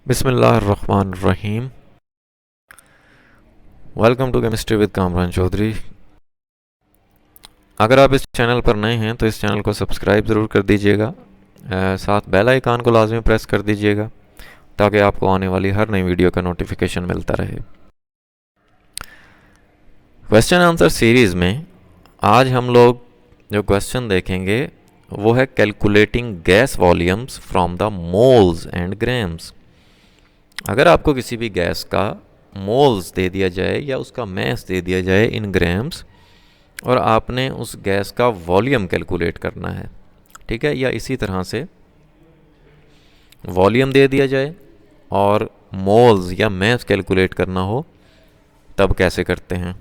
बिस्मिल्लाहिर्रहमानिर्रहीम। Welcome to chemistry with Kamran Chaudhry. अगर आप इस चैनल पर नए हैं तो इस चैनल को सब्सक्राइब ज़रूर कर दीजिएगा। साथ बेल आइकन को लाजमी प्रेस कर दीजिएगा ताकि आपको आने वाली हर नई वीडियो का नोटिफिकेशन मिलता रहे। क्वेश्चन आंसर सीरीज़ में आज हम लोग जो क्वेश्चन देखेंगे वो है calculating gas volumes from the moles and grams. अगर आपको किसी भी गैस का मोल्स दे दिया जाए या उसका मैस दे दिया जाए इन ग्राम्स और आपने उस गैस का वॉल्यूम कैलकुलेट करना है, ठीक है, या इसी तरह से वॉल्यूम दे दिया जाए और मोल्स या मैस कैलकुलेट करना हो, तब कैसे करते हैं।